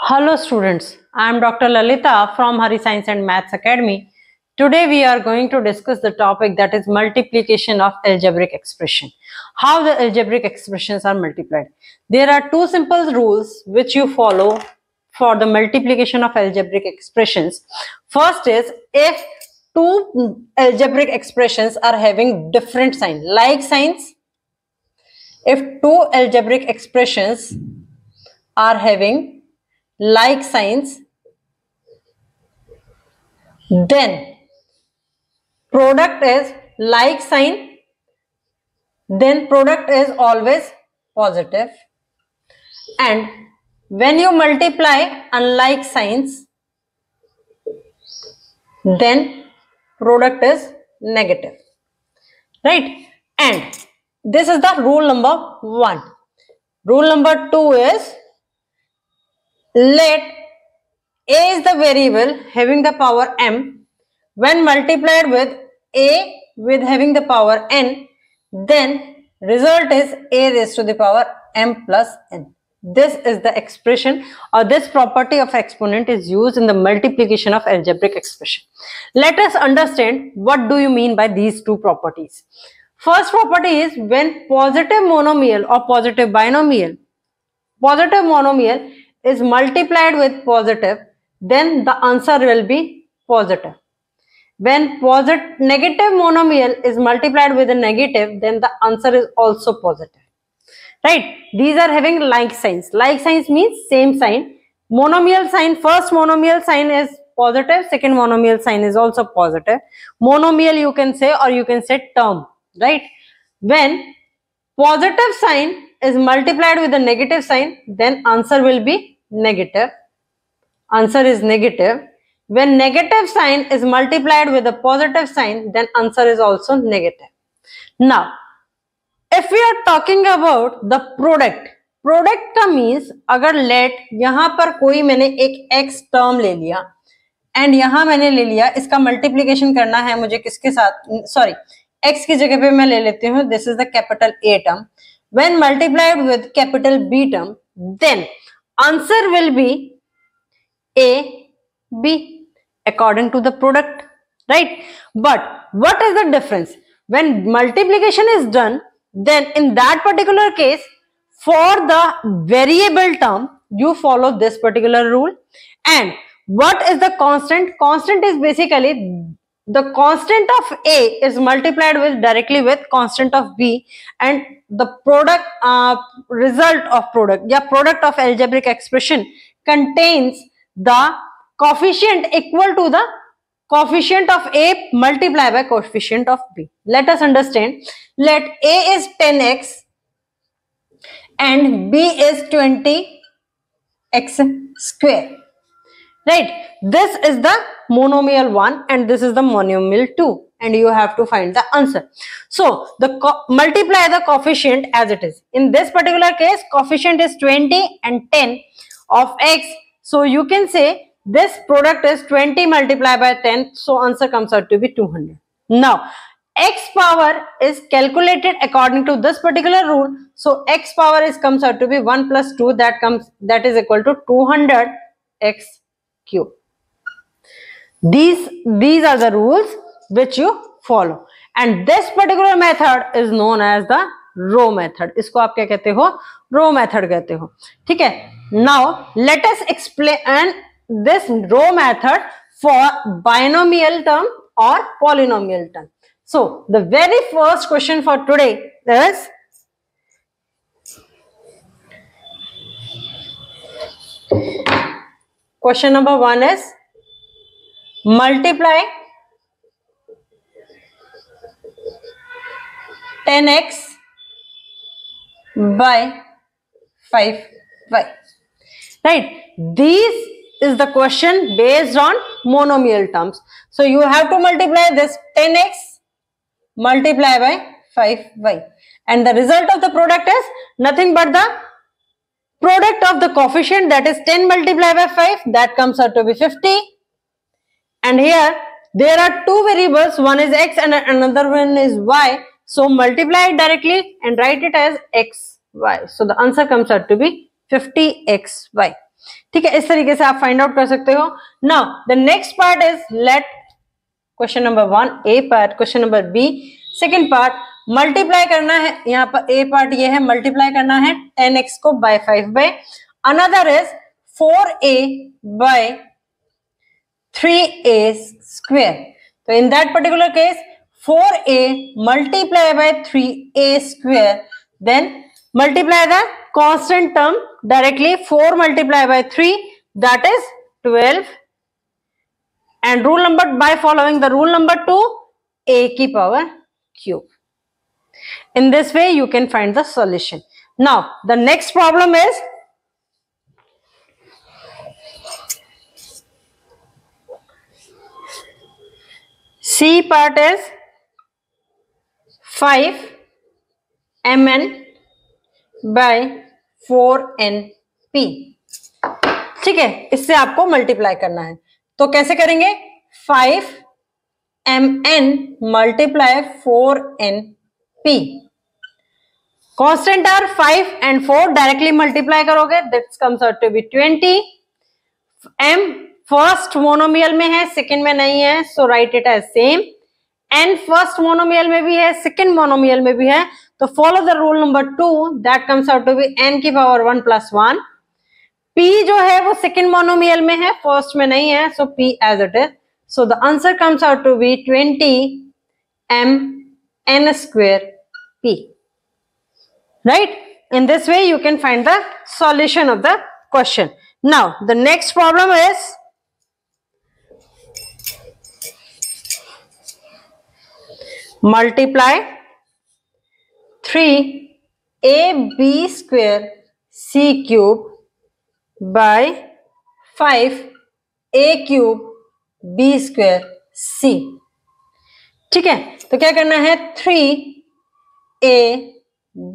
Hello students, I am Dr. Lalita from Hari Science and Maths Academy. Today we are going to discuss the topic that is multiplication of algebraic expression. How the algebraic expressions are multiplied. There are two simple rules which you follow for the multiplication of algebraic expressions. First is, if two algebraic expressions are having different signs, like signs, if two algebraic expressions are having like signs, then product is like sign, then product is always positive, and when you multiply unlike signs, then product is negative, right? And this is the rule number 1. Rule number 2 is, let a is the variable having the power m. When multiplied with a with having the power n, then result is a raised to the power m plus n. This is the expression, or this property of exponent is used in the multiplication of algebraic expression. Let us understand what do you mean by these two properties. First property is, when positive monomial or positive binomial, positive monomial is multiplied with positive, then the answer will be positive. When negative monomial is multiplied with a negative, then the answer is also positive, right? These are having like signs. Like signs means same sign. Monomial sign, first monomial sign is positive, second monomial sign is also positive. Monomial you can say, or you can say term, right? When positive sign is multiplied with a negative sign, then answer will be negative. Answer is negative. When negative sign is multiplied with a positive sign, then answer is also negative. Now, if we are talking about the product, product का means, अगर late यहां पर कोई मैंने एक x term ले लिया and यहां मैंने ले लिया, इसका मल्टीप्लीकेशन करना है मुझे किसके साथ, सॉरी x की जगह पे मैं ले लेती हूं this is the capital A term. When multiplied with capital B term, then answer will be A B according to the product, right? But what is the difference? When multiplication is done, then in that particular case, for the variable term, you follow this particular rule. And what is the constant? Constant is basically the constant of A is multiplied with directly with constant of B, and the product result of product, yeah, product of algebraic expression contains the coefficient equal to the coefficient of A multiplied by coefficient of B. Let us understand. Let A is 10x and B is 20x square, right? This is the monomial 1 and this is the monomial 2, and you have to find the answer. So the multiply the coefficient as it is. In this particular case, coefficient is 20 and 10 of x. So you can say this product is 20 multiplied by 10, so answer comes out to be 200. Now x power is calculated according to this particular rule, so x power is comes out to be 1 plus 2, that is equal to 200x cube. These are the rules which you follow, and this particular method is known as the row method. इसको आप क्या कहते हो? रो method कहते हो, ठीक है. Now let us explain this row method for binomial term और polynomial term. So the very first question for today is, question number 1 is multiply 10x by 5y, right? This is the question based on monomial terms. So you have to multiply this 10x multiply by 5y, and the result of the product is nothing but the product of the coefficient, that is 10 multiplied by 5, that comes out to be 50. And here there are two variables, one is x and another one is y. So multiply it directly and write it as xy. So the answer comes out to be 50xy. ठीक है, इस तरीके से आप find out कर सकते हो. Now the next part is let question number 1 A part, question number B second part. Multiply करना है, यहाँ पर ए पार्ट ये है, मल्टीप्लाई करना है 10x को by 5 by. Another is 4a by 3a square. तो in that particular case 4a multiply by 3a square, then multiply the constant term directly. 4 multiply by 3, that is 12, and rule number, by following the rule number 2, a की power cube. In this way you can find the solution. Now the next problem is C part is 5 mn by 4np. ठीक है, इससे आपको multiply करना है. तो कैसे करेंगे? 5 mn multiply 4np. Constant are 5 and 4, directly multiply करोगे, that comes out to be 20. m first monomial में है, सेकंड में नहीं है, so write it as same. n first monomial में भी है, सेकंड मोनोमियल में भी है, तो follow the rule number 2, that comes out to be n की पावर 1 प्लस 1. p जो है वो सेकंड मोनोमियल में है, फर्स्ट में नहीं है, so p as it is. So the answer comes out to be 20 m n square p. Right? In this way you can find the solution of the question. Now the next problem is multiply 3ab square c cube by 5a cube b square c. ठीक है, तो क्या करना है? 3a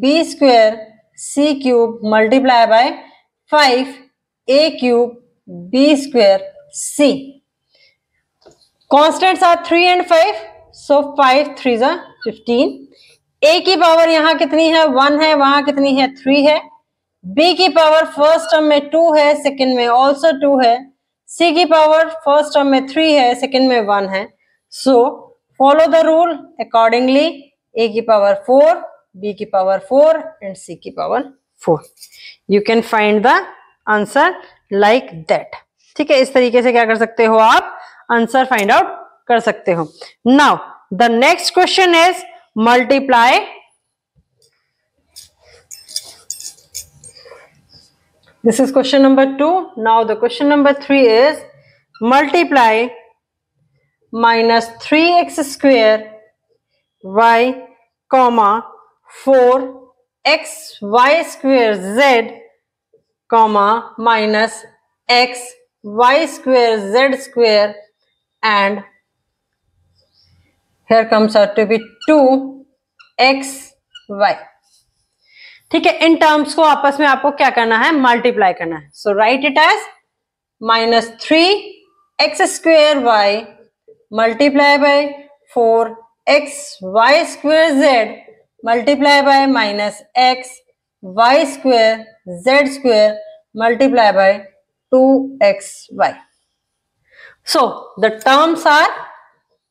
b square c cube multiply by 5a cube b square c. Constants are 3 and 5, so 5 3s are 15. a की power यहाँ कितनी है? 1 है, वहां कितनी है? 3 है. b की पावर फर्स्ट टर्म में 2 है, सेकंड में ऑल्सो 2 है. c की पावर फर्स्ट टर्म में 3 है, सेकंड में 1 है. So follow the rule accordingly. a की पावर 4, b की पावर 4 and c की power 4. You can find the answer like that. ठीक है, इस तरीके से क्या कर सकते हो आप? आंसर फाइंड आउट कर सकते हो. Now the next question is multiply this is question number 2. Now the question number 3 is multiply minus 3x square y comma 4x y square z comma minus x y square z square and here comes out to be 2x y. ठीक है, in terms को आपस में आपको क्या करना है? Multiply करना है. So write it as minus 3x square y multiply by 4x y square z multiply by minus x y square z square multiply by 2xy. So the terms are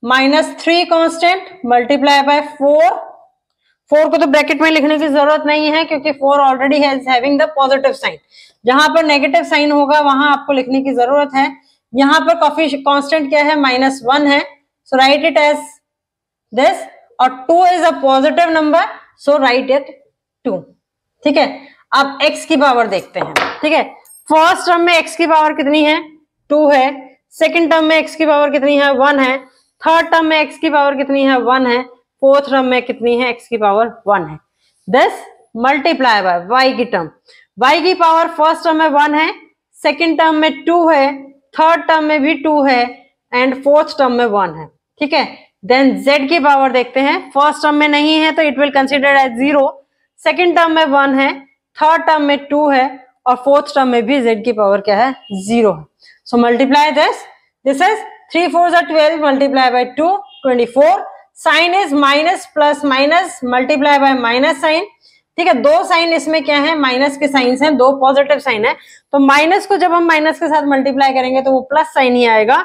minus 3 constant multiply by 4. 4 को तो bracket में लिखने की जरूरत नहीं है क्योंकि 4 already है हैविंग द पॉजिटिव साइन. जहां पर नेगेटिव साइन होगा वहां आपको लिखने की जरूरत है. यहाँ पर कांस्टेंट क्या है? -1 है. So write it as this. और 2 is a positive number, so write it 2. ठीक है, अब x की पावर देखते हैं. ठीक है, फर्स्ट टर्म में x की पावर कितनी है? 2 है. सेकंड टर्म में x की पावर कितनी है? 1 है. थर्ड टर्म में x की पावर कितनी है? 1 है. फोर्थ टर्म में कितनी है? x की पावर 1 है. दिस मल्टीप्लाई बाय y की टर्म. y की पावर फर्स्ट टर्म में 1 है, सेकंड टर्म में 2 है, थर्ड टर्म में भी 2 है एंड फोर्थ टर्म में 1 है. ठीक है, देन z की पावर देखते हैं. फर्स्ट टर्म में नहीं है तो it will consider as 0. Second term में 1 है, थर्ड टर्म में 2 है और फोर्थ टर्म में भी z की पावर क्या है? 0 है. So multiply this. This is 3 4 are 12 multiply by 2 24. Sign is minus plus minus multiply by minus sign. ठीक है, दो साइन इसमें क्या है, माइनस के साइंस हैं, दो पॉजिटिव साइन है, तो माइनस को जब हम माइनस के साथ मल्टीप्लाई करेंगे तो वो प्लस साइन ही आएगा।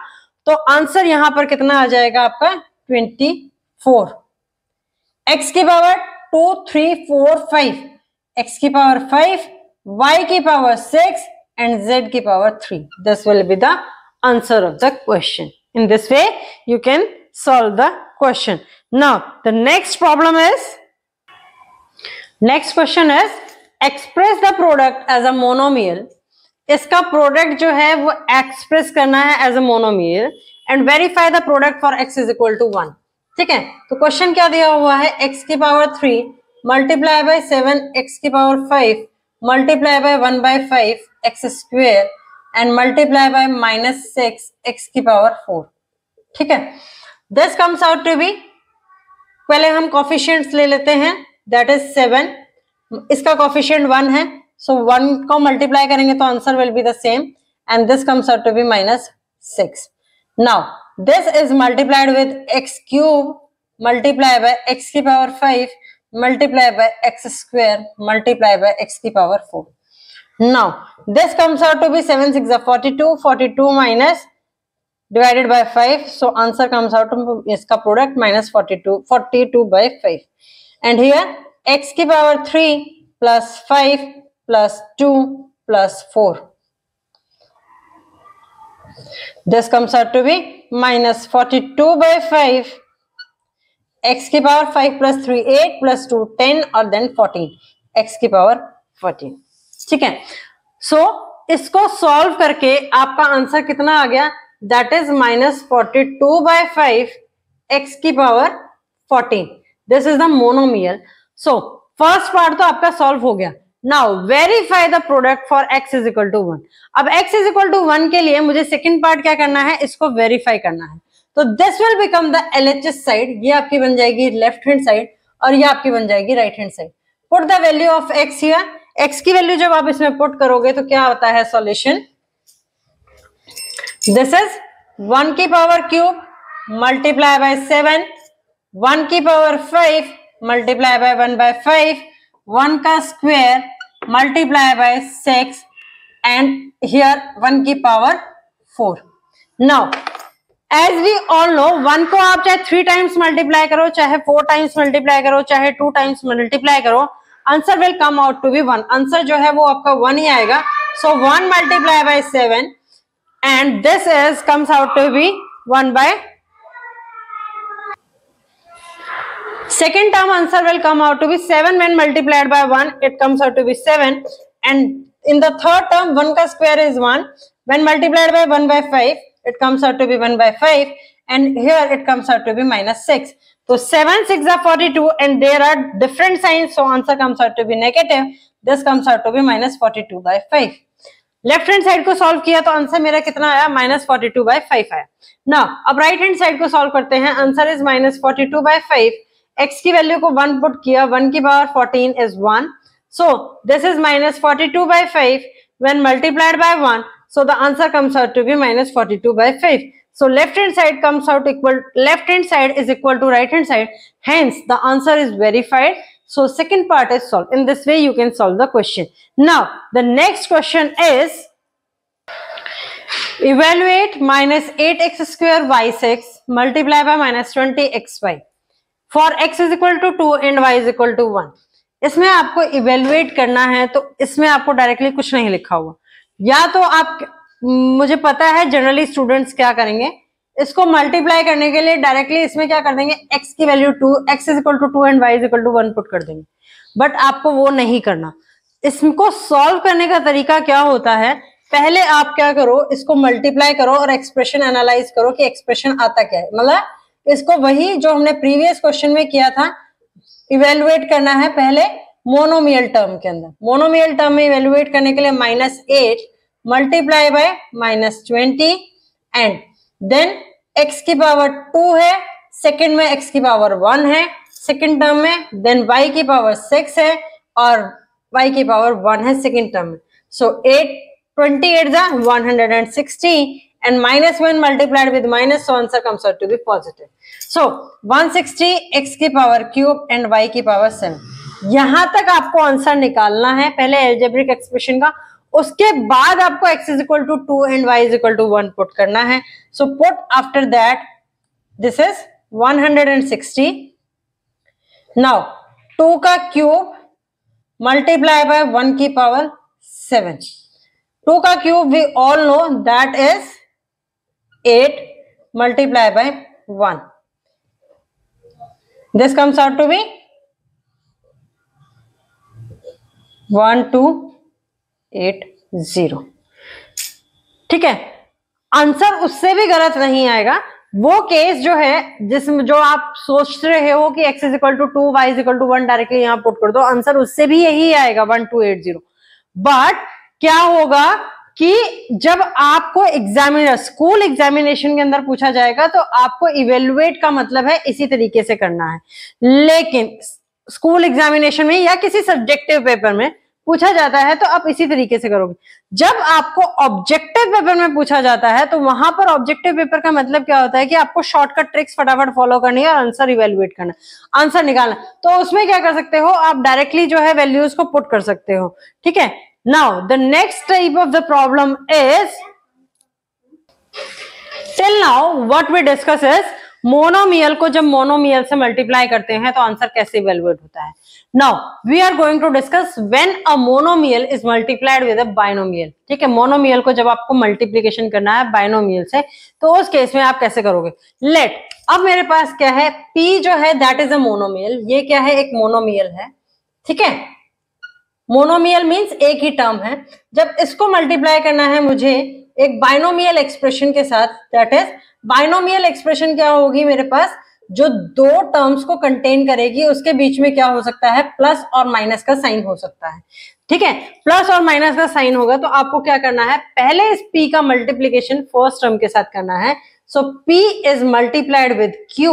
तो आंसर यहां पर कितना आ जाएगा आपका 24। x की पावर 2 3 4 5, x की पावर 5, y की पावर 6 and z की power 3. This will be the answer of the question. In this way you can solve the question. Now the next problem is, next question is express the product as a monomial. इसका product जो है वो express करना है as a monomial and verify the product for x is equal to 1. ठीक है, तो question क्या दिया हुआ है, x की पावर 3 मल्टीप्लाई बाय 7 x की power 5 multiply by 1 by 5 x square and multiply by -6 x की पावर 4. ठीक है, this comes out to be, पहले हम कोफिशिएंट्स ले लेते हैं, दैट इज 7, इसका कोफिशिएंट 1 है, सो 1 को मल्टीप्लाई करेंगे तो answer will be the same and this comes out to be -6. Now this is multiplied with x cube multiplied by x की power 5 multiplied by x square multiplied by x की power 4. Now this comes out to be 7 6 are 42, 42 minus divided by 5, so answer comes out to इसका product -42 by 5. And here x की power 3 plus 5 plus 2 plus 4. This comes out to be -42 by 5, x की power 5 plus 3 8 plus 2 10 और then 14, x की power 14. ठीक है, सो इसको solve करके आपका आंसर कितना आ गया, दैट इज -42 by 5 x की power 14. This is the monomial. So first part तो आपका सॉल्व हो गया. Now verify the product for x is equal to 1. अब x इज इक्वल टू 1 के लिए मुझे सेकंड पार्ट क्या करना है, इसको वेरीफाई करना है. तो this will become the LHS side, ये आपकी बन जाएगी लेफ्ट हैंड साइड और ये आपकी बन जाएगी right hand side. Put the value of x here, x की वैल्यू जब आप इसमें पुट करोगे तो क्या होता है सॉल्यूशन, दिस इज 1 की पावर क्यूब मल्टीप्लाई बाय 7, 1 की पावर 5 मल्टीप्लाई बाय 1 बाय 5, 1 का square multiply by 6 and here 1 की power 4. Now as we all know 1 को आप चाहे 3 टाइम्स मल्टीप्लाई करो, चाहे 4 टाइम्स मल्टीप्लाई करो, चाहे 2 टाइम्स मल्टीप्लाई करो, answer will come out to be 1. Answer जो है वो आपका 1 ही आएगा. So 1 multiply by 7 and this is comes out to be 1 by, second term answer will come out to be 7 when multiplied by 1, it comes out to be 7, and in the third term 1 ka square is 1, when multiplied by 1 by 5 it comes out to be 1 by 5 and here it comes out to be -6. So 7 6 are 42 and there are different signs, so answer comes out to be negative. This comes out to be -42 by 5. Left hand side को solve किया तो answer मेरा कितना आया, -42 by 5 आया. Now अब right hand side को solve करते हैं. Answer is -42 by 5. x की वैल्यू को 1 पुट किया, 1 की power 14 is 1, so this is -42 by 5 when multiplied by 1, so the answer comes out to be -42 by 5. So left hand side comes out equal, left hand side is equal to right hand side, hence the answer is verified. So second part is solved. In this way you can solve the question. Now the next question is evaluate -8x square y6 multiply by -20xy for x is equal to 2 and y is equal to 1. इसमें आपको evaluate करना है, तो इसमें आपको directly कुछ नहीं लिखा हुआ, या तो आप, मुझे पता है जनरली स्टूडेंट्स क्या करेंगे, इसको मल्टीप्लाई करने के लिए डायरेक्टली इसमें क्या कर देंगे, x की value 2, x is equal to 2 and y is equal to 1 put कर देंगे. बट आपको वो नहीं करना. इसको सॉल्व करने का तरीका क्या होता है, पहले आप क्या करो, इसको मल्टीप्लाई करो और एक्सप्रेशन एनालाइज करो कि एक्सप्रेशन आता क्या है. मतलब इसको वही जो हमने प्रीवियस क्वेश्चन में किया था, इवेल्युएट करना है पहले मोनोमियल टर्म के अंदर. मोनोमियल टर्म में इवेल्युएट करने के लिए -8 multiply by -20 and then x की पावर 2 है, सेकंड में x की पावर 1 है सेकंड टर्म में, देन y की पावर 6 है और y की पावर 1 है सेकंड टर्म में. सो 8 28 is 160 and -1 multiplied with minus, so answer comes out to be positive. So 160 x की पावर क्यूब and y की पावर 7. यहां तक आपको आंसर निकालना है पहले एल्जेब्रिक एक्सप्रेशन का, उसके बाद आपको x is equal to 2 and y is equal to 1 put करना है. So put after that this is 160. Now 2 का क्यूब मल्टीप्लाई बाय 1 की पावर 7. 2 का cube we all know that is 8 multiply by 1. This comes out to be 1280. ठीक है, answer उससे भी गलत नहीं आएगा. वो केस जो है जिसमें जो आप सोच रहे हो कि x is equal to 2 y is equal to 1 directly यहां पुट कर दो, आंसर उससे भी यही आएगा 1280. बट क्या होगा कि जब आपको स्कूल एग्जामिनेशन के अंदर पूछा जाएगा तो आपको इवेल्युएट का मतलब है इसी तरीके से करना है. लेकिन स्कूल एग्जामिनेशन में या किसी सब्जेक्टिव पेपर में पूछा जाता है तो आप इसी तरीके से करोगे. जब आपको ऑब्जेक्टिव पेपर में पूछा जाता है तो वहां पर ऑब्जेक्टिव पेपर का मतलब क्या होता है कि आपको शॉर्टकट ट्रिक्स फटाफट फॉलो करनी है और आंसर इवेल्युएट करना, आंसर निकालना. तो उसमें क्या कर सकते हो आप, डायरेक्टली जो है वैल्यूज को पुट कर सकते हो. ठीक है, now the next type of the problem is, till now what we discuss is monomial को जब मोनोमियल से मल्टीप्लाई करते हैं तो आंसर कैसे इवेल्युएट होता है. Now we are going to discuss when a monomial is multiplied with a binomial. ठीक है, मोनोमियल को जब आपको मल्टीप्लिकेशन करना है बाइनोमियल से तो उस केस में आप कैसे करोगे. लेट, अब मेरे पास क्या है, p जो है दैट इज अ मोनोमियल. ये क्या है, एक मोनोमियल है. ठीक है, मोनोमियल मींस एक ही टर्म है. जब इसको मल्टीप्लाई करना है मुझे एक बाइनोमियल एक्सप्रेशन के साथ, दैट इज बाइनोमियल एक्सप्रेशन क्या होगी मेरे पास, जो दो टर्म्स को कंटेन करेगी उसके बीच में क्या हो सकता है, प्लस और माइनस का साइन हो सकता है. ठीक है, प्लस और माइनस का साइन होगा तो आपको क्या करना है, पहले इस p का मल्टीप्लीकेशन फर्स्ट टर्म के साथ करना है. So p is multiplied with q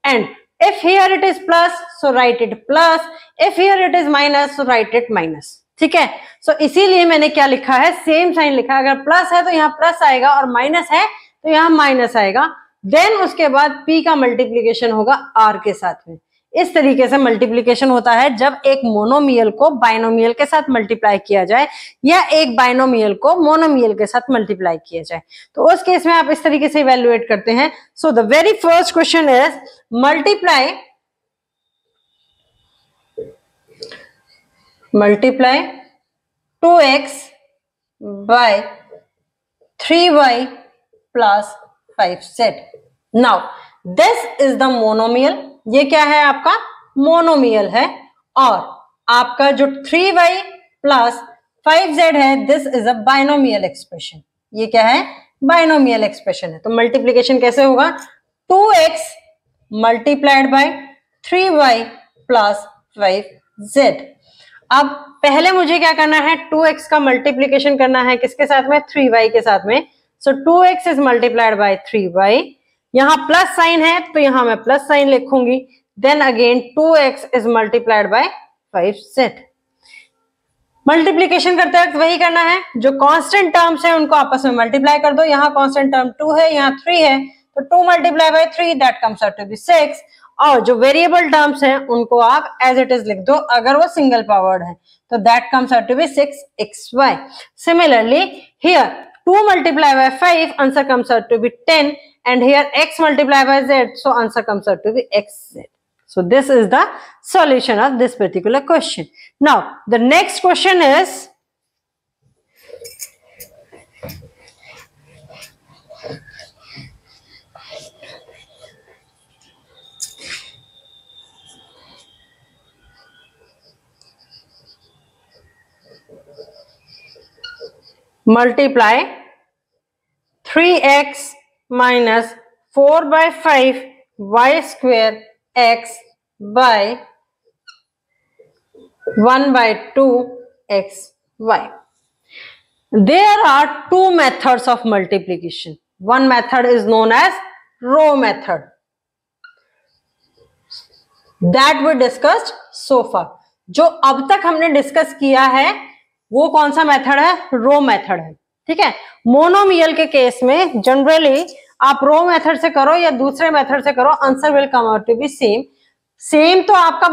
and if here it is plus so write it plus, if here it is minus so write it minus. ठीक है, सो इसीलिए मैंने क्या लिखा है, सेम साइन लिखा है. अगर प्लस है तो यहाँ प्लस आएगा और माइनस है तो यहाँ माइनस आएगा. देन उसके बाद p का मल्टीप्लीकेशन होगा r के साथ में. इस तरीके से मल्टीप्लीकेशन होता है जब एक मोनोमियल को बाइनोमियल के साथ मल्टीप्लाई किया जाए या एक बाइनोमियल को मोनोमियल के साथ मल्टीप्लाई किया जाए. तो उस केस में आप इस तरीके से इवेल्युएट करते हैं. सो the very first question is multiply 2x by 3y plus 5z. Now this is the monomial. ये क्या है, आपका मोनोमियल है. और आपका जो 3y plus 5z है, this is a binomial expression. ये क्या है, बाइनोमियल एक्सप्रेशन है. तो मल्टीप्लीकेशन कैसे होगा, 2x multiplied by 3y plus 5z. अब पहले मुझे क्या करना है, 2x का मल्टीप्लीकेशन करना है किसके साथ में, 3y के साथ में. So 2x is multiplied by 3y. यहां प्लस साइन है तो यहां मैं प्लस साइन लिखूंगी. Then again 2x is multiplied by 5z. Multiplication करते वक्त वही करना है, जो कांस्टेंट टर्म्स है उनको आपस में मल्टीप्लाई कर दो. यहाँ कांस्टेंट टर्म 2 है, यहाँ 3 है, तो 2 multiply by 3 that comes out to be 6. और जो वेरिएबल टर्म्स हैं उनको आप एज इट इज लिख दो अगर वो सिंगल पावर्ड है, तो that comes out to be 6xy. Similarly here 2 multiply by 5 answer comes out to be 10 and here x multiply by z, so answer comes out to be xz. So this is the solution of this particular question. Now the next question is multiply 3x minus 4 by 5 y square x by 1 by 2 x y. There are two methods of multiplication. One method is known as row method that we discussed so far. जो अब तक हमने discuss किया है वो कौन सा method है, रो मेथड है. ठीक है, मोनोमियल के केस में जनरली आप रो मेथड से करो या दूसरे मेथड से करो, answer will come out to be same. Same तो आपका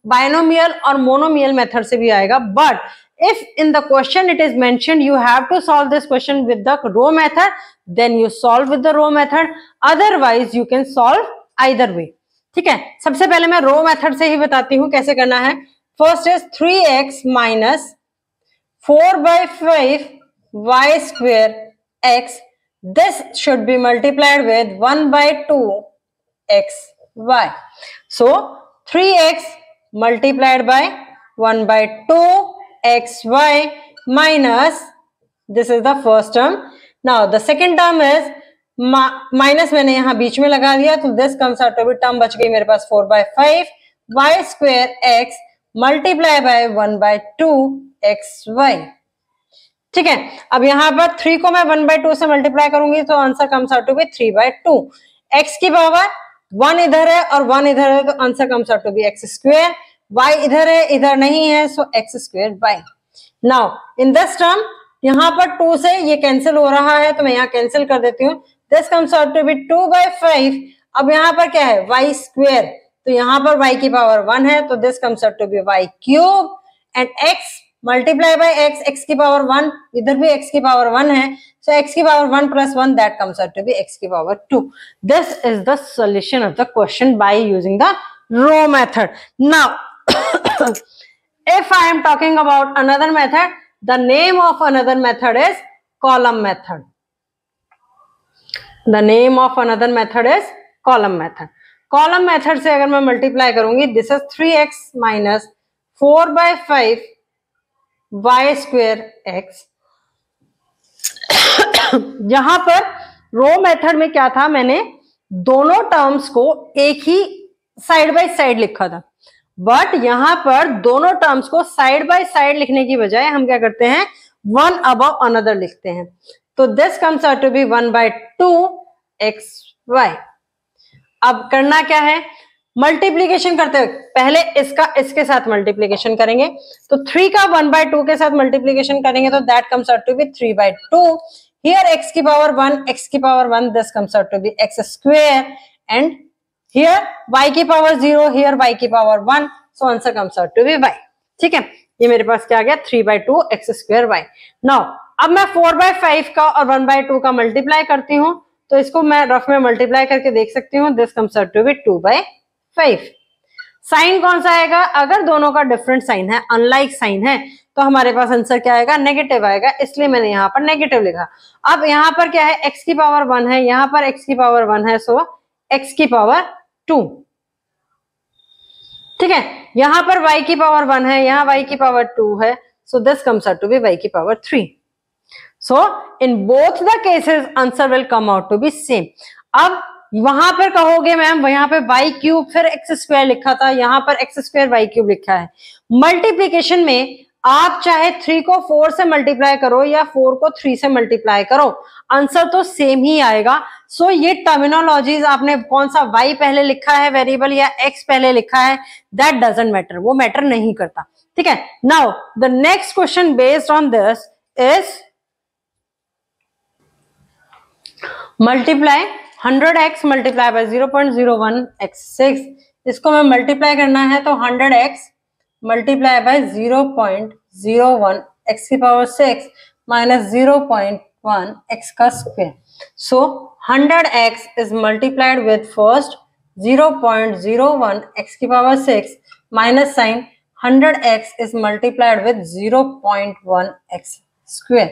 बायनोमियल और मोनोमियल मेथड से भी आएगा, but if in the question it is mentioned you have to solve this question with the row method, then you solve with the row method, otherwise you can solve either way. ठीक है, सबसे पहले मैं रो method से ही बताती हूं कैसे करना है. First is 3x minus 4/5 y square x. This should be multiplied with 1/2 xy. So 3x multiplied by 1/2 xy minus, this is the first term. Now the second term is minus मैंने यहां बीच में लगा दिया, तो this comes out to be, term बच गई मेरे पास 4/5 y square x multiply by 1/2 xy. ठीक है, अब यहाँ पर 3 को मैं 1/2 से मल्टीप्लाई करूंगी तो answer comes out to be 3/2. x की पावर 1 इधर है और 1 इधर है, तो answer comes out to be x square. y इधर है, इधर नहीं है, so x square y. Now in this term यहाँ पर 2 से ये कैंसिल हो रहा है, तो मैं यहाँ कैंसिल कर देती हूँ. This comes out to be 2/5. अब यहाँ पर क्या है, y स्क्वायर, तो यहाँ पर y की पावर 1 है, तो this comes out to be y cube. And x multiply by x, x की पावर 1, इधर भी x की पावर 1 है, so x की power 1 plus 1 that comes out to be x की power 2. This is the solution of the question by using the row method. Now if I am talking about another method, the name of another method is column method. The name of another method is column method. Column method से अगर मैं multiply करूंगी, this is 3x minus 4/5 y square x. यहां पर रो method में क्या था, मैंने दोनों टर्म्स को एक ही साइड बाय साइड लिखा था, बट यहां पर दोनों टर्म्स को साइड बाय साइड लिखने की बजाय हम क्या करते हैं, वन अबव अनदर लिखते हैं. तो this comes out to be 1/2 xy. अब करना क्या है, मल्टीप्लीकेशन करते हुए पहले इसका इसके साथ मल्टीप्लीकेशन करेंगे, तो 3 का 1/2 के साथ मल्टीप्लीकेशन करेंगे, तो that comes out to be 3/2. Here x की पावर 1, x की power 1, this comes out to be x square. And here y की पावर 0, हियर y की power 1, so answer comes out to be y. ठीक है, ये मेरे पास क्या आ गया, 3/2 x स्क्वायर y. नाउ अब मैं 4/5 का और 1/2 का मल्टीप्लाई करती हूँ, तो इसको मैं रफ में मल्टीप्लाई करके देख सकती हूँ. This comes out to be 2/5. Sign कौन सा आएगा, अगर दोनों का डिफरेंट साइन है, अनलाइक साइन है, तो हमारे पास आंसर क्या आएगा, नेगेटिव आएगा, इसलिए मैंने यहाँ पर नेगेटिव लिखा. अब यहाँ पर क्या है, x की पावर 1 है, यहाँ पर x की पावर 1 है, सो x की पावर 2. ठीक है, यहाँ पर y की पावर 1 है, यहाँ y की पावर 2 है, so this comes out to be y की power 3. So in both the cases answer will come out to be same. अब वहां पर कहोगे मैम यहाँ पे y क्यूब फिर x स्क्वायर लिखा था, यहाँ पर x स्क्वायर y क्यूब लिखा है. मल्टीप्लीकेशन में आप चाहे 3 को 4 से मल्टीप्लाई करो या 4 को 3 से मल्टीप्लाई करो, आंसर तो सेम ही आएगा. सो ये टर्मिनोलॉजीज आपने कौन सा y पहले लिखा है वेरिएबल या x पहले लिखा है, दैट डजंट मैटर, वो मैटर नहीं करता. ठीक है, now the next question based on this is multiply 100x multiply by 0.01 x6. इसको मैं मल्टीप्लाई करना है, तो 100x मल्टीप्लाई बाय 0.01 x की पावर 6 माइनस 0.1 x का square. So 100x is multiplied with first 0.01 x की power 6 minus sign 100x is multiplied with 0.1 x square.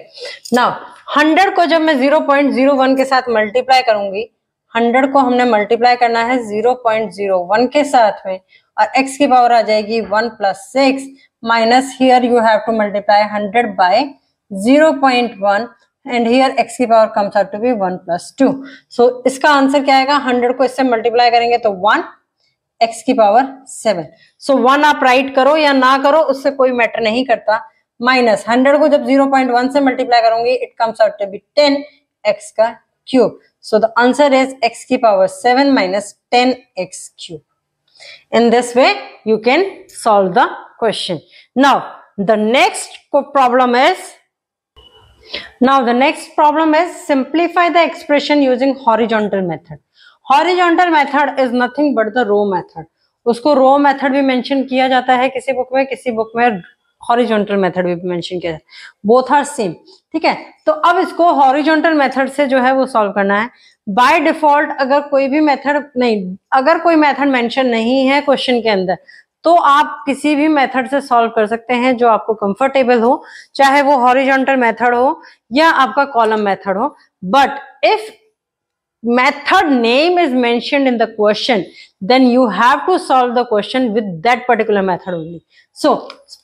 Now 100 को जब मैं 0.01 के साथ मल्टीप्लाई करूंगी, 100 को हमने मल्टीप्लाई करना है 0.01 के साथ में, और x की पावर आ जाएगी 1 + 6 minus here you have to multiply 100 by 0.1 and here x की power comes out to be 1 + 2. So इसका आंसर क्या आएगा, 100 को इससे मल्टीप्लाई करेंगे तो 1, x की पावर 7. सो 1 आप राइट करो या ना करो, उससे कोई मैटर नहीं करता. माइनस 100 को जब 0.1 से मल्टीप्लाई करूंगी, it comes out to be 10 x का cube. So the answer is x की power 7 minus 10x cube. In this way you can solve the question. Now the next problem is simplify the expression using horizontal method. Horizontal method is nothing but the row method. उसको रो method भी mention किया जाता है किसी book में horizontal method भी mention किया जाता है, बोथ आर सेम। ठीक है, तो अब इसको हॉरिजॉन्टल मेथड से जो है वो सॉल्व करना है। बाय डिफॉल्ट अगर कोई मेथड मेंशन नहीं है क्वेश्चन के अंदर, तो आप किसी भी मेथड से सॉल्व कर सकते हैं जो आपको कंफर्टेबल हो, चाहे वो हॉरिजॉन्टल मेथड हो या आपका कॉलम मेथड हो। But if method name is mentioned in the question, then you have to solve the question with that particular method only. So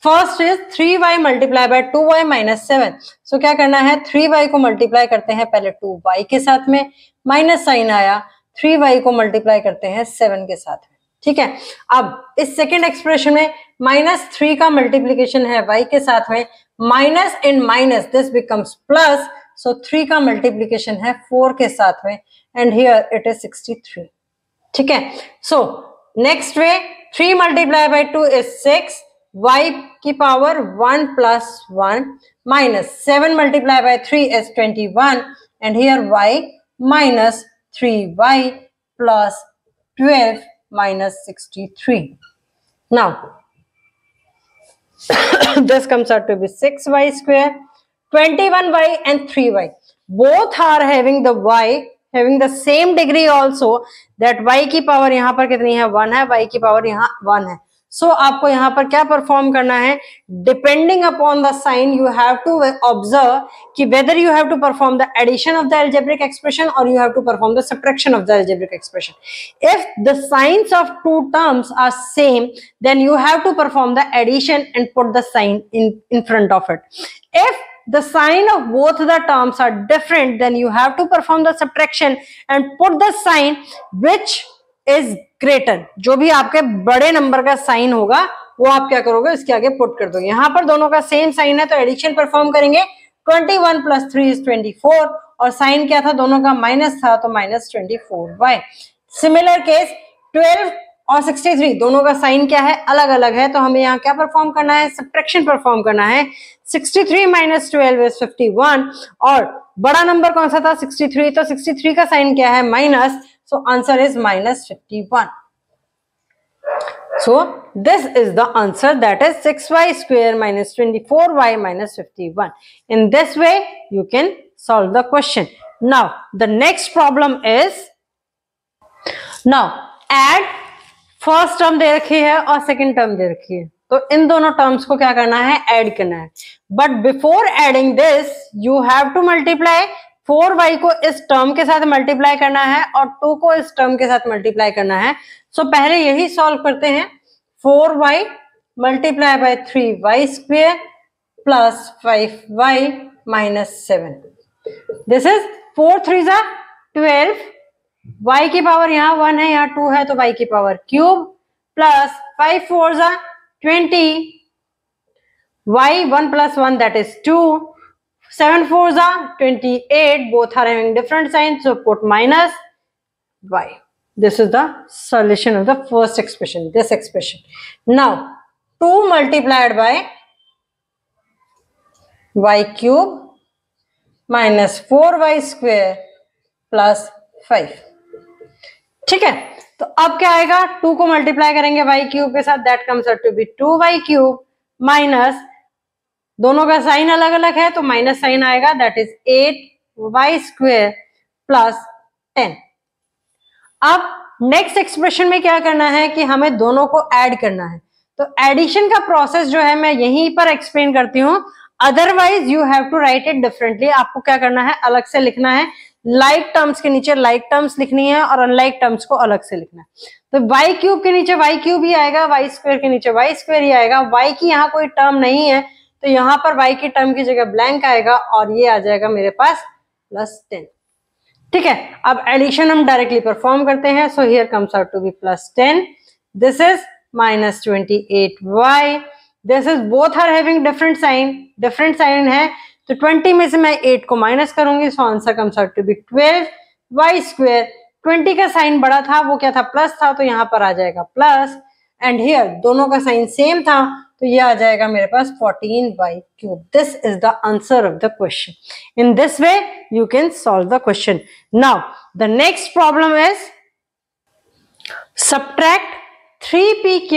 first is 3y multiplied by 2y minus 7. So क्या करना है, 3y को multiply करते हैं पहले 2y के साथ में, माइनस साइन आया, 3y को मल्टीप्लाई करते हैं 7 के साथ में। ठीक है, अब इस सेकेंड एक्सप्रेशन में -3 का मल्टीप्लीकेशन है y के साथ में, minus in minus this becomes plus, so 3 का मल्टीप्लीकेशन है 4 के साथ में, and here it is 63. ठीक है, so next way 3 multiplied by 2 is 6, y की power 1 plus 1 minus 7 multiplied by 3 is 21, and here y minus 3y plus 12 minus 63. Now this comes out to be 6y square, 21y and 3y both are having the y having the same degree also, that y की power यहाँ पर कितनी है, 1 है, y की power यहाँ 1 है। सो आपको यहाँ पर क्या परफॉर्म करना है, depending upon the sign you have to observe कि whether you have to perform the addition of the algebraic expression और you have to perform the subtraction of the algebraic expression. If the signs of two terms are same, then you have to perform the addition and put the sign in front of it. If the sign of both the terms are different, then you have to perform the subtraction and put the sign which is greater. जो भी आपके बड़े number का sign होगा वो आप क्या करोगे, इसके आगे पुट कर दोगे। यहाँ पर दोनों का सेम साइन है तो एडिशन परफॉर्म करेंगे, 21 plus 3 is 24, और साइन क्या था, दोनों का माइनस था तो माइनस 24y। सिमिलर केस 12 और 63 दोनों का साइन क्या है, अलग अलग है, तो हमें यहाँ क्या परफॉर्म करना है, सब्ट्रैक्शन परफॉर्म करना है। 63 minus 12 is 51, और बड़ा नंबर कौन सा था, 63, तो 63 का साइन क्या है, minus, so answer is -51. So this is the answer, that is 6y square minus 24y minus 51. In this way you can solve the question. Now the next problem is, now add first term दे रखी है और second term दे रखी है, तो इन दोनों terms को क्या करना है, ऐड करना है। But before adding this you have to multiply 4y को इस टर्म के साथ मल्टीप्लाई करना है और 2 को इस टर्म के साथ मल्टीप्लाई करना है। सो पहले यही सॉल्व करते हैं। 4y multiply by 3y square plus 5y minus 7, this is 4 3 12, y की पावर यहाँ 1 है, यहाँ 2 है, तो y की power cube plus 5 4 20, y 1 plus 1 that is 2, 7 4 28, both are having different signs, so put minus y. This is the solution of the first expression, this expression. Now 2 multiplied by y cube minus 4y square plus 5. ठीक है, तो अब क्या आएगा, 2 को multiply करेंगे y cube के साथ, that comes out to be 2y cube minus, दोनों का साइन अलग अलग है तो माइनस साइन आएगा, that is 8y square plus 10। अब नेक्स्ट एक्सप्रेशन में क्या करना है कि हमें दोनों को ऐड करना है, तो एडिशन का प्रोसेस जो है मैं यहीं पर एक्सप्लेन करती हूँ, otherwise you have to write it differently. आपको क्या करना है, अलग से लिखना है, लाइक टर्म्स के नीचे लाइक टर्म्स लिखनी है और अनलाइक टर्म्स को अलग से लिखना है। तो y क्यूब के नीचे y क्यूब ही आएगा, y स्क्वायर के नीचे y स्क्वायर ही आएगा, y की यहाँ कोई टर्म नहीं है तो यहाँ पर y की टर्म की जगह ब्लैंक आएगा और ये आ जाएगा मेरे पास +10। ठीक है, अब एडिशन हम डायरेक्टली परफॉर्म करते हैं, so here comes out to be +10, this is -28y, this is both are having different sign है, तो 20 में से मैं 8 को माइनस करूंगी, so answer comes out to be 12y square. 20 का साइन बड़ा था, वो क्या था, प्लस था, तो यहाँ पर आ जाएगा प्लस, एंड हियर दोनों का साइन सेम था तो ये आ जाएगा मेरे पास 14y cube. This is the answer of the question. In this way you can solve the question. Now the next problem is subtract 3pq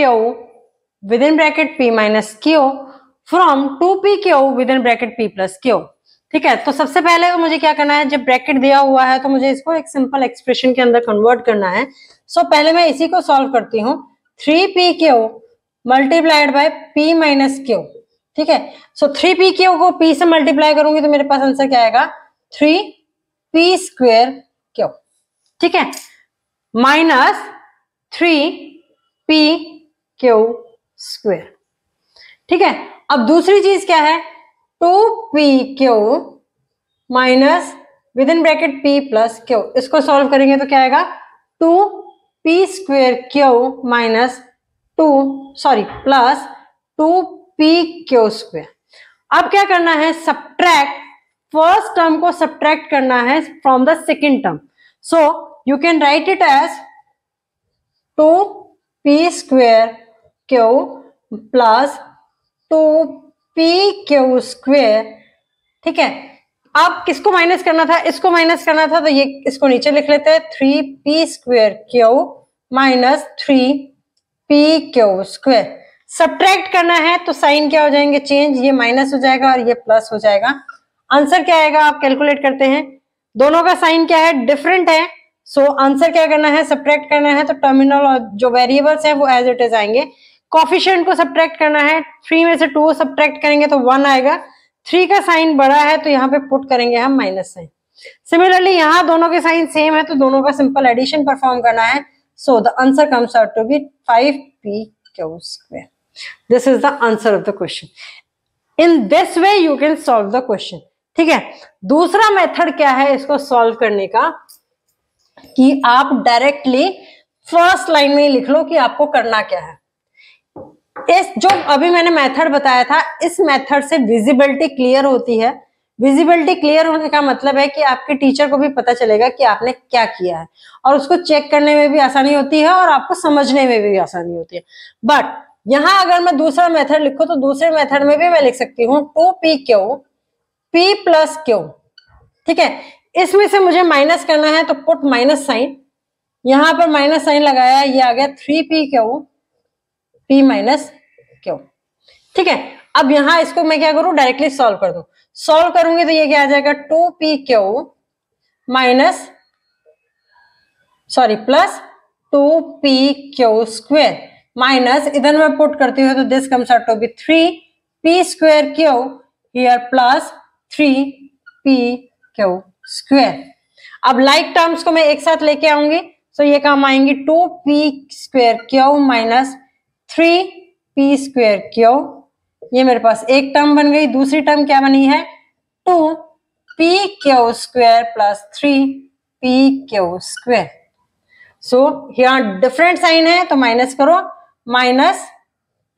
within bracket p minus q from 2pq within bracket p plus q। ठीक है, तो सबसे पहले मुझे क्या करना है, जब ब्रैकेट दिया हुआ है तो मुझे इसको एक सिंपल एक्सप्रेशन के अंदर कन्वर्ट करना है। सो पहले मैं इसी को सॉल्व करती हूँ, 3pq multiplied by p minus q। ठीक है, सो 3pq को p से मल्टीप्लाई करूंगी तो मेरे पास आंसर क्या आएगा, 3p स्क्वेयर q। ठीक है, माइनस 3pq स्क्वेयर। ठीक है, अब दूसरी चीज क्या है, 2pq minus with in bracket p plus q। इसको सॉल्व करेंगे तो क्या आएगा, 2p square q minus plus 2pq square. अब क्या करना है, सब्ट्रैक्ट, फर्स्ट टर्म को सब्ट्रैक्ट करना है from the second term. So you can write it as 2p square q plus 2pq square. ठीक है, अब किसको माइनस करना था, इसको माइनस करना था, तो ये इसको नीचे लिख लेते हैं, 3p square q minus 3pq square. Subtract करना है तो साइन क्या हो जाएंगे, चेंज, ये माइनस हो जाएगा और ये प्लस हो जाएगा। आंसर क्या आएगा, आप कैलकुलेट करते हैं, दोनों का साइन क्या है, डिफरेंट है। सो आंसर क्या करना है, सब्ट्रैक्ट करना है, तो टर्मिनल और जो वेरिएबल्स हैं वो एज इट इज आएंगे। कोफिशिएंट को सब्ट्रैक्ट करना है, 3 में से 2 सब्ट्रैक्ट करेंगे तो 1 आएगा। 3 का साइन बड़ा है तो यहाँ पे पुट करेंगे हम माइनस साइन। सिमिलरली यहाँ दोनों के साइन सेम है तो दोनों का सिंपल एडिशन परफॉर्म करना है। So the answer comes out to be 5pq square. This is the answer of the question. In this way you can solve the question. ठीक है, दूसरा मेथड क्या है इसको सॉल्व करने का, कि आप डायरेक्टली फर्स्ट लाइन में ही लिख लो कि आपको करना क्या है। इस जो अभी मैंने मेथड बताया था, इस मेथड से विजिबिलिटी क्लियर होती है। विजिबिलिटी क्लियर होने का मतलब है कि आपके टीचर को भी पता चलेगा कि आपने क्या किया है, और उसको चेक करने में भी आसानी होती है और आपको समझने में भी आसानी होती है। बट यहां अगर मैं दूसरा मेथड लिखूं तो दूसरे मेथड में भी मैं लिख सकती हूँ 2pq p प्लस q। ठीक है, इसमें से मुझे माइनस करना है तो पुट माइनस साइन, यहां पर माइनस साइन लगाया, ये आ गया 3pq p माइनस q। ठीक है, अब यहां इसको मैं क्या करूं, डायरेक्टली सॉल्व कर दूं। सॉल्व करूंगी तो ये क्या आ जाएगा, 2pq plus 2pq square minus, इधर मैं पुट करती हूँ तो this comes out to be 3p square q here plus 3pq square. अब लाइक टर्म्स को मैं एक साथ लेके आऊंगी, सो ये काम आएंगी 2p square q minus 3p square q। ये मेरे पास एक टर्म बन गई। दूसरी टर्म क्या बनी है, 2pq square plus 3pq square. सो यहाँ डिफरेंट साइन है तो माइनस करो, minus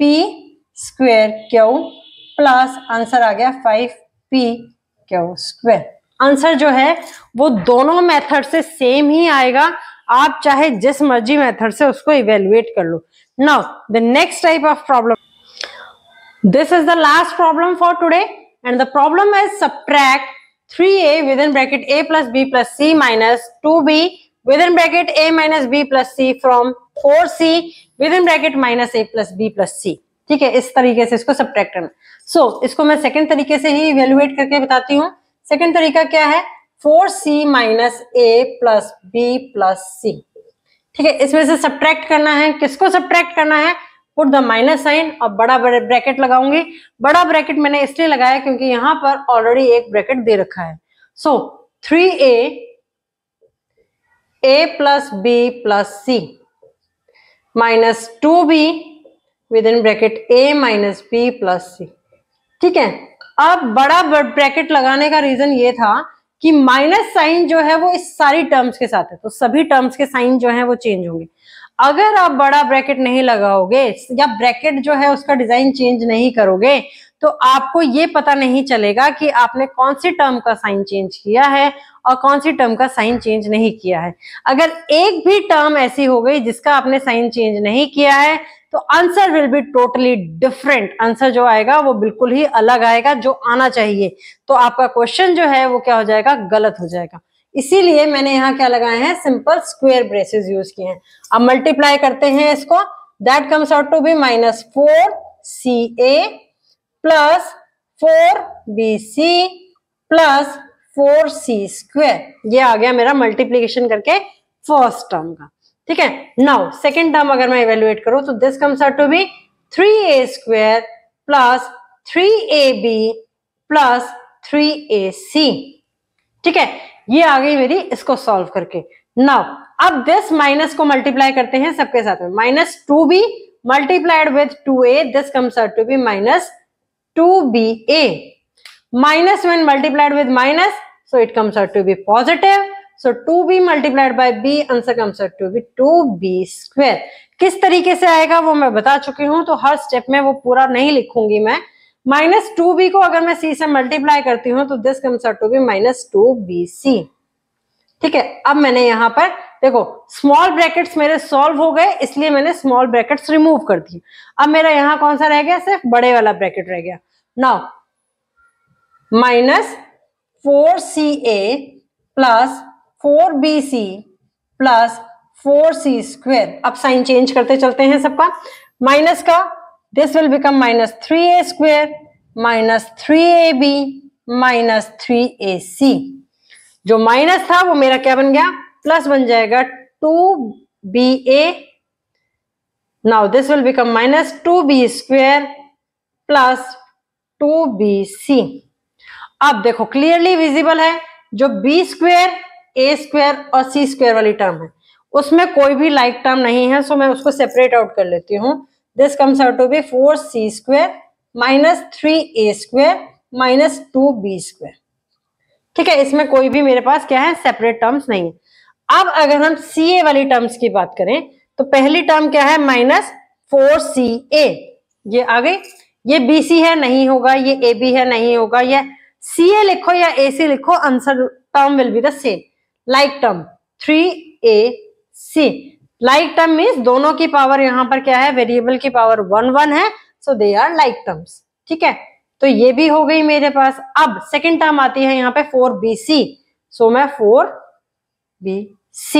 p square q plus answer आ गया 5pq स्क्वेयर। आंसर जो है वो दोनों मेथड से सेम ही आएगा, आप चाहे जिस मर्जी मेथड से उसको इवेल्युएट कर लो। Now the next type of problem, this is the last problem for today and the problem is subtract 3a within bracket a plus b plus c minus 2b within bracket a minus b plus c from 4c within bracket minus a plus b plus c। ठीक है, इस तरीके से इसको subtract करना। सो इसको मैं second तरीके से ही इवेल्युएट करके बताती हूँ। सेकंड तरीका क्या है, 4c minus a plus b plus c। ठीक है, इसमें से सब्ट्रैक्ट करना है। किसको सब्ट्रैक्ट करना है, पुट द माइनस साइन और बड़ा ब्रैकेट लगाऊंगी। बड़ा ब्रैकेट मैंने इसलिए लगाया क्योंकि यहां पर ऑलरेडी एक ब्रैकेट दे रखा है। सो 3a a plus b plus c minus 2b with in bracket a minus b plus c। ठीक है, अब बड़ा ब्रैकेट लगाने का रीजन ये था कि माइनस साइन जो है वो इस सारी टर्म्स के साथ है, तो सभी टर्म्स के साइन जो है वो चेंज होंगे। अगर आप बड़ा ब्रैकेट नहीं लगाओगे या ब्रैकेट जो है उसका डिजाइन चेंज नहीं करोगे तो आपको ये पता नहीं चलेगा कि आपने कौन सी टर्म का साइन चेंज किया है और कौन सी टर्म का साइन चेंज नहीं किया है। अगर एक भी टर्म ऐसी हो गई जिसका आपने साइन चेंज नहीं किया है तो answer will be totally different. Answer जो आएगा वो बिल्कुल ही अलग आएगा जो आना चाहिए, तो आपका क्वेश्चन जो है वो क्या हो जाएगा, गलत हो जाएगा। इसीलिए मैंने यहाँ क्या लगाए हैं, सिंपल स्क्वायर ब्रेसेस यूज किए हैं। अब मल्टीप्लाई करते हैं इसको, that comes out to be -4ca plus 4bc plus 4c²। ये आ गया मेरा मल्टीप्लीकेशन करके फर्स्ट टर्म का। ठीक है, नाउ सेकेंड टर्म अगर मैं इवेल्युएट करूं तो this comes out to be 3a² plus 3ab plus 3ac। ठीक है, ये आ गई मेरी, इसको सॉल्व करके। नाउ अब दिस माइनस को मल्टीप्लाई करते हैं सबके साथ में, -2b multiplied with 2a, this comes out to be -2ba। minus when multiplied with minus, so it comes out to be positive, so 2b multiplied by b answer comes out to be 2b²। किस तरीके से आएगा वो मैं बता चुकी हूं, तो हर स्टेप में वो पूरा नहीं लिखूंगी मैं। -2b को अगर मैं c से मल्टीप्लाई करती हूँ तो this comes out to be -2bc। ठीक है, अब मैंने यहाँ पर देखो स्मॉल ब्रैकेट्स मेरे सॉल्व हो गए, इसलिए मैंने स्मॉल ब्रैकेट्स रिमूव कर दी। अब मेरा यहाँ कौन सा रह गया, सिर्फ बड़े वाला ब्रैकेट रह गया। Now -4ca plus 4bc plus 4c²। अब साइन चेंज करते चलते हैं सबका, माइनस का this will become -3a² -3ab -3ac। जो माइनस था वो मेरा क्या बन गया, प्लस बन जाएगा 2ba। Now this will become -2b² plus 2bc। अब देखो क्लियरली विजिबल है, जो b², a² और c² वाली टर्म है उसमें कोई भी लाइक टर्म नहीं है, सो मैं उसको सेपरेट आउट कर लेती हूँ। This comes out to be 4c² -3a² -2b²। ठीक है, इसमें कोई भी मेरे पास क्या है, सेपरेट टर्म्स नहीं है। अब अगर हम ca वाली टर्म्स की बात करें तो पहली टर्म क्या है, -4ca, ये आ गई। ये bc है, नहीं होगा, ये ab है, नहीं होगा, ये ca लिखो या ac लिखो, answer term will be the same. Like term 3ac, like term means दोनों की पावर यहाँ पर क्या है, वेरिएबल की पावर 1 है, सो दे आर लाइक टर्म्स। ठीक है, तो ये भी हो गई मेरे पास। अब सेकेंड टर्म आती है यहाँ पे 4bc, सो मैं 4bc।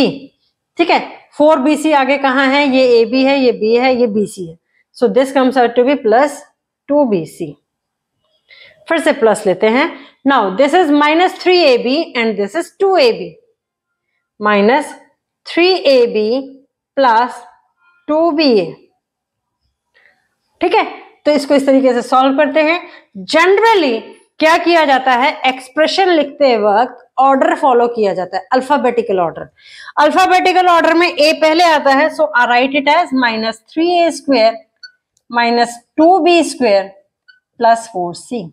ठीक है, 4bc आगे कहाँ है, ये ab है, ये b है, ये bc है, so this comes out to be +2bc। फिर से प्लस लेते हैं। Now this is -3ab and this is 2ab, -3ab plus 2ba। ठीक है, तो इसको इस तरीके से सॉल्व करते हैं। जनरली क्या किया जाता है, एक्सप्रेशन लिखते वक्त ऑर्डर फॉलो किया जाता है, अल्फाबेटिकल ऑर्डर। अल्फाबेटिकल ऑर्डर में a पहले आता है, so I write it as -3a² -2b² plus 4c²।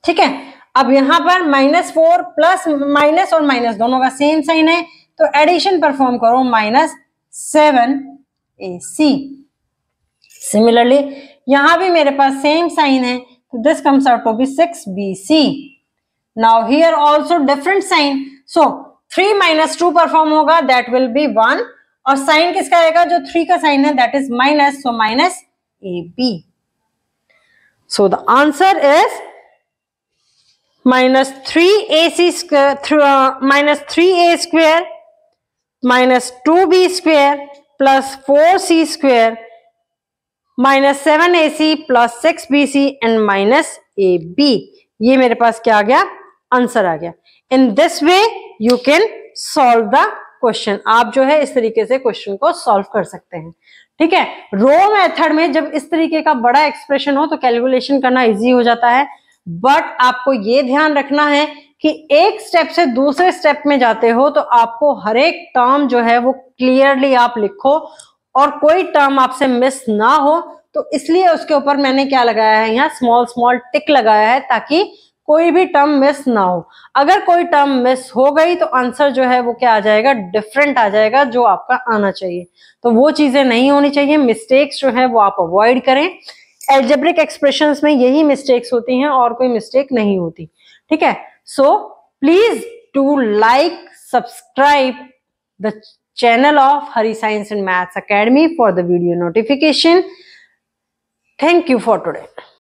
ठीक है, अब यहां पर -4 प्लस माइनस और माइनस दोनों का सेम साइन है, तो एडिशन परफॉर्म करो, -7ac। सिमिलरली यहां भी मेरे पास सेम साइन है, तो this comes out to be 6bc। Now here also different sign, so 3 - 2 perform होगा, दैट विल बी 1, और साइन किसका आएगा, जो 3 का साइन है, that is minus, so -ab। So the answer is -3ac² -2b² plus 4c² -7ac plus 6bc and -ab। ये मेरे पास क्या आ गया, आंसर आ गया। इन this way you can solve the question. आप जो है इस तरीके से क्वेश्चन को सॉल्व कर सकते हैं। ठीक है, रो मेथड में जब इस तरीके का बड़ा एक्सप्रेशन हो तो कैलकुलेशन करना इजी हो जाता है, बट आपको ये ध्यान रखना है कि एक स्टेप से दूसरे स्टेप में जाते हो तो आपको हर एक टर्म जो है वो क्लियरली आप लिखो और कोई टर्म आपसे मिस ना हो, तो इसलिए उसके ऊपर मैंने क्या लगाया है, यहाँ स्मॉल स्मॉल टिक लगाया है ताकि कोई भी टर्म मिस ना हो। अगर कोई टर्म मिस हो गई तो आंसर जो है वो क्या आ जाएगा, डिफरेंट आ जाएगा, जो आपका आना चाहिए। तो वो चीजें नहीं होनी चाहिए, मिस्टेक्स जो है वो आप अवॉइड करें। एल्जेब्रिक एक्सप्रेशंस में यही मिस्टेक्स होती हैं और कोई मिस्टेक नहीं होती। ठीक है, so please do like, subscribe the channel of Hari Science and Maths Academy for the video notification. Thank you for today.